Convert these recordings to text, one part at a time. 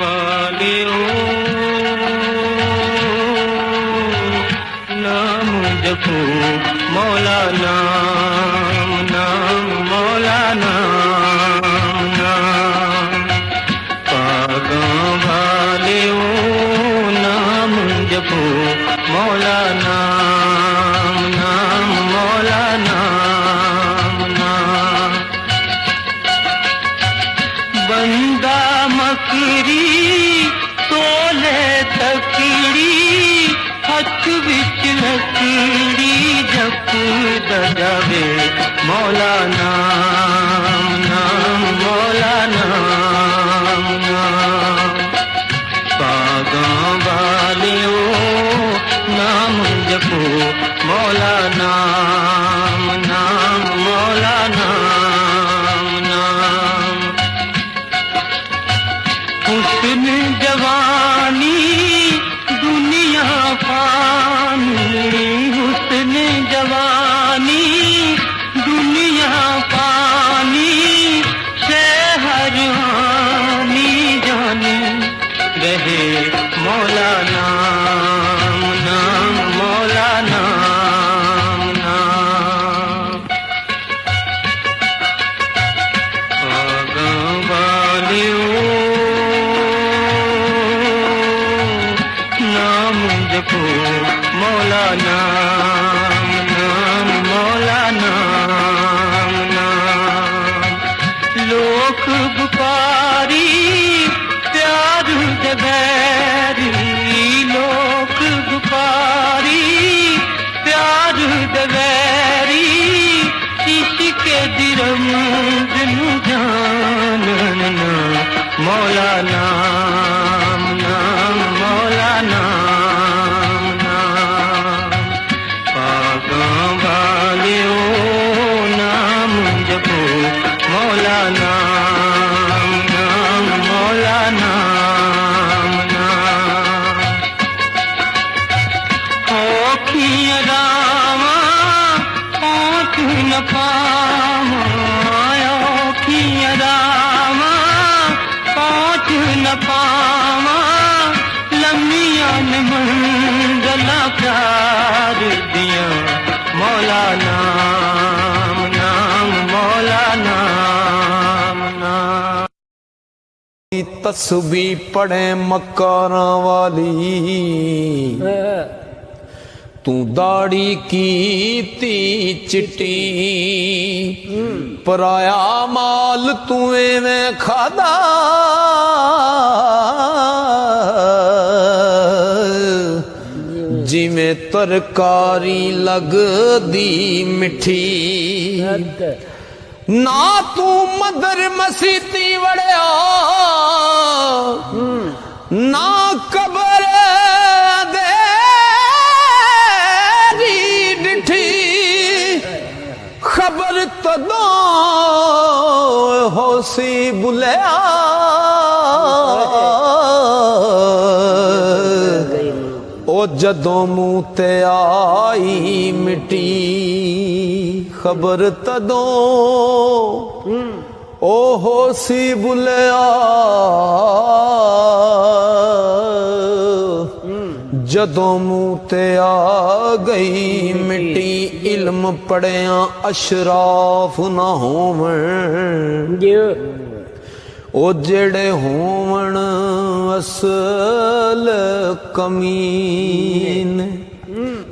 वालियो नाम जपो मौला नाम नाम मौला नाम नाम पागों वालियो नाम जपो मौला नाम नाम मौला नाम नाम बंदा मकरी तोले तकड़ी हथ विच लकड़ी जप दजावे मौला नाम नाम मौला नाम नाम पागों वालियो नाम जपो मौला नाम नाम मौला नाम नाम हुस्न जवानी दुनिया पानी हुस्न जवानी दुनिया पानी शहर हानी जाने रहे मौला नाम नाम मौला नाम नाम पागों वालियो नाम जपो मौला नाम नाम मौला नाम नाम लोक बुकारी प्यार दबैरी लोक बुकारी प्यार दबैरी इश्क दिरम दिल जानना मौला नाम नाम मौला नाम नाम पागों वालियो नाम जपो मौला नाम नाम मौला नाम नाम औखियां रावां पहुँच न पावां औखियां रावां पहुँच न पावां लम्मियां न मंज़िलां प्यार दियां मौला नाम नाम मौला नाम नाम तस्बीह पढ़े मकारां वाली तू दाढ़ी कीती चिट्टी पराया माल तू एवें खादा जिमें तरकारी लगदी मिठी ना तू मदर मसीती वड़िया ना कबर दे डिठी खबर तदो होसी बुलिया ओ जदों मुंह ते आई मिट्टी खबर तदों ओ होसी बुलिया जदों मुंह ते आ गई मिट्टी इल्म पढ़िया अशराफ ना होवण ओ जेड़े होवण असल कमीन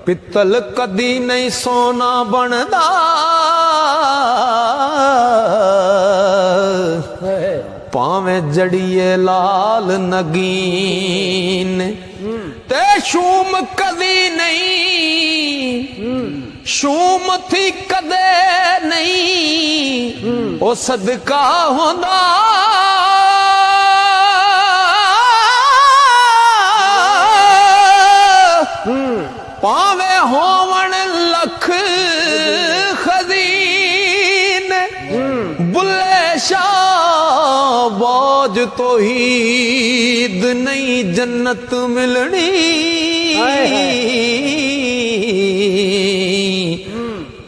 पित्तल कदी नहीं सोना बनदा पावें जड़िए लाल नगीन ते शूम कदी नहीं शूम थी कदे नहीं ओ सदका होंदा पावे होवण लख खजीन बुल्ले शाह बाज तो हीद नहीं जन्नत मिलनी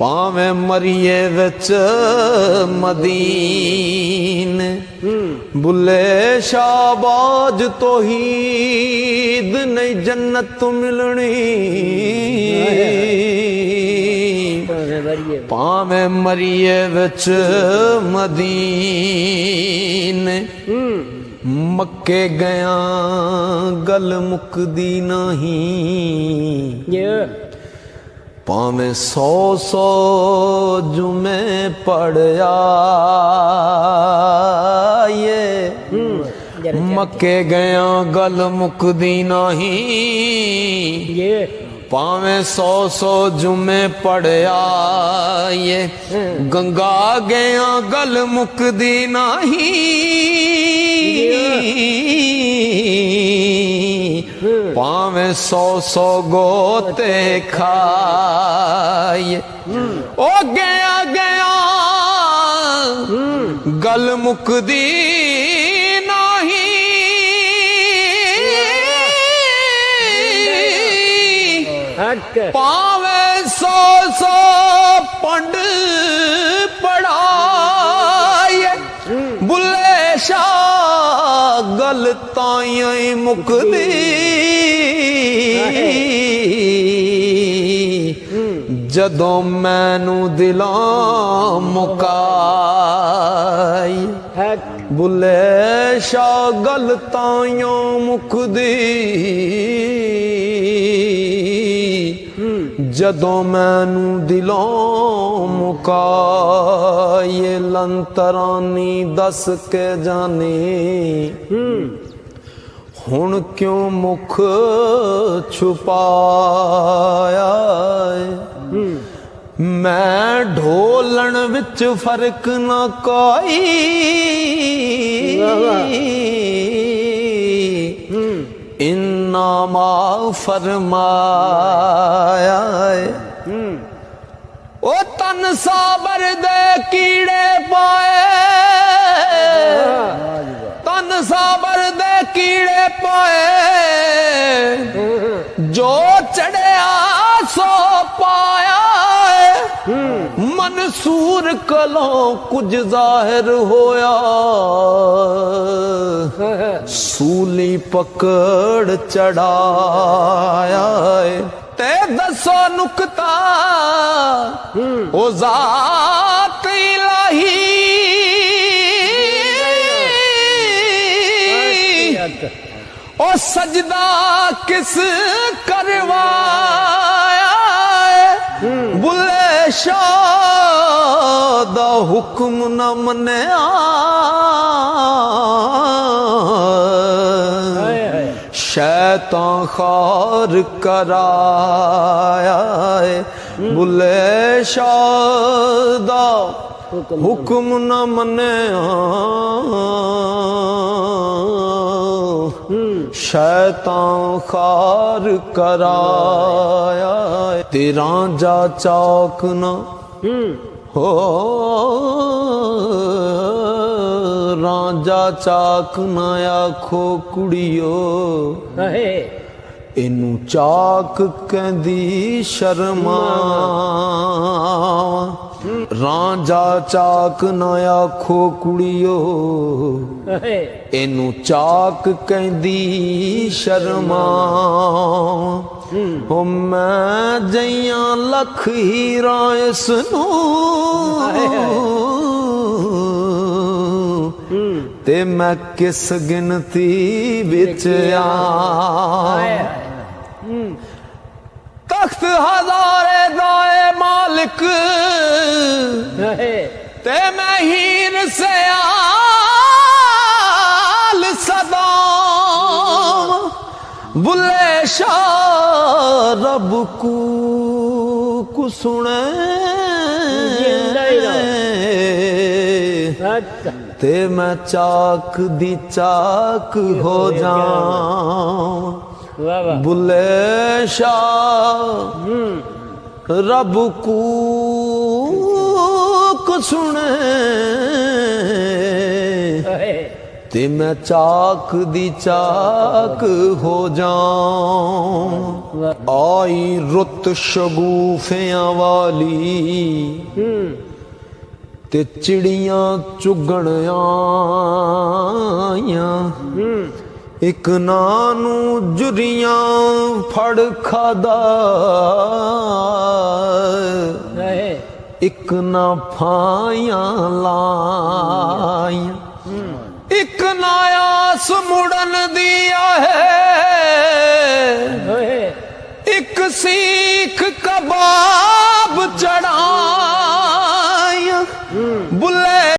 ਭਾਵੇਂ ਮਰੀਏ ਵਿੱਚ ਮਦੀਨ ਬੁੱਲੇ ਸ਼ਾਬਾਜ ਤੋਹੀਦ ਨਹੀਂ ਜੰਨਤ ਮਿਲਣੀ ਭਾਵੇਂ ਮਰੀਏ ਵਿੱਚ ਮਦੀਨ ਮੱਕੇ ਗਿਆ ਗੱਲ ਮੁੱਕਦੀ ਨਹੀਂ ਭਾਵੇਂ 100 ਜੁਮੇ ਪੜਿਆ ਮੱਕੇ ਗਿਆ ਗੱਲ ਮੁੱਕਦੀ ਨਹੀਂ ਭਾਵੇਂ 100 ਜੁਮੇ ਪੜਿਆ ਗੰਗਾ ਗਿਆ ਗੱਲ ਮੁੱਕਦੀ ਨਹੀਂ ਭਾਵੇਂ 100 ਗੋਤੇ ਖਾਏ ਉਹ ਗਿਆ ਗਿਆ ਗੱਲ ਮੁੱਕਦੀ ਭਾਵੇਂ 100 ਪੰਡ ਪੜਾਏ ਬੁੱਲੇ ਸ਼ਾਹ ਗੱਲ ਤਾਈਂ ਮੁੱਕਦੀ ਜਦੋਂ ਮੈਨੂੰ ਦਿਲਾਂ ਮੁਕਾਈ ਬੁੱਲੇ ਸ਼ਾਹ ਗੱਲ ਤਾਈਂ ਮੁੱਕਦੀ ਜਦੋਂ ਮੈਨੂੰ ਦਿਲੋਂ ਮੁਕਾਏ ਲੰਤਰਾਨੀ ਦੱਸ ਕੇ ਜਾਨੀ ਹੁਣ ਕਿਉਂ ਮੁਖ ਛੁਪਾਇਆ ਮੈਂ ਢੋਲਣ ਵਿੱਚ ਫਰਕ ਨਾ ਕੋਈ इन्ना मा फरमाया ओ तन साबर दे कीड़े पाए तन साबर दे कीड़े पाए जो चढ़िया सो पाया मंसूर कलों कुछ जाहिर होया सूली पकड़ चढ़ाया ते दसो नुकता ओ जात इलाही ओ सजदा किस करवाया बुल्ले शाह दा हुक्म न मन्या शैतान खार कराया बुल्ले शाह दा हुक्म न मन्या शैतान खार कराया तेरा जा चौक न हो राजा चाक ना आखो कुड़ियो इनू चाक कहंदी शर्मा राजा चाक ना आखो कुड़ियो इनू चाक कहंदी शर्मा हो मैं जइया लख हीरा इसनू ते मैं किस गिनती बिच तख्त हजारे दाए मालिक ते मैं हीर से आल सदा बुल्ले शाह रब को सुने ते मैं चाक दी चाक हो जाऊं बुल्ले शाह रब को सुने ਤੇ ਮੈਂ ਚਾਕ ਦੀ ਚਾਕ ਹੋ ਜਾਵਾਂ। ਆਈ ਰੁੱਤ ਸ਼ਗੂਫਿਆਂ ਵਾਲੀ ਤੇ ਚਿੜੀਆਂ ਚੁਗਣ ਆਈਆਂ। ਇੱਕ ਨਾਂ ਨੂੰ ਜੁਰੀਆਂ ਫੜ ਖਾਦਾ, ਇੱਕ ਨਾ ਫਾਈਆਂ ਲਾਈਆਂ। ਇੱਕ ਨਾ ਆਸ ਮੁੜਨ ਦੀ ਹੈ, ਇੱਕ ਸੀਖ ਕਬਾ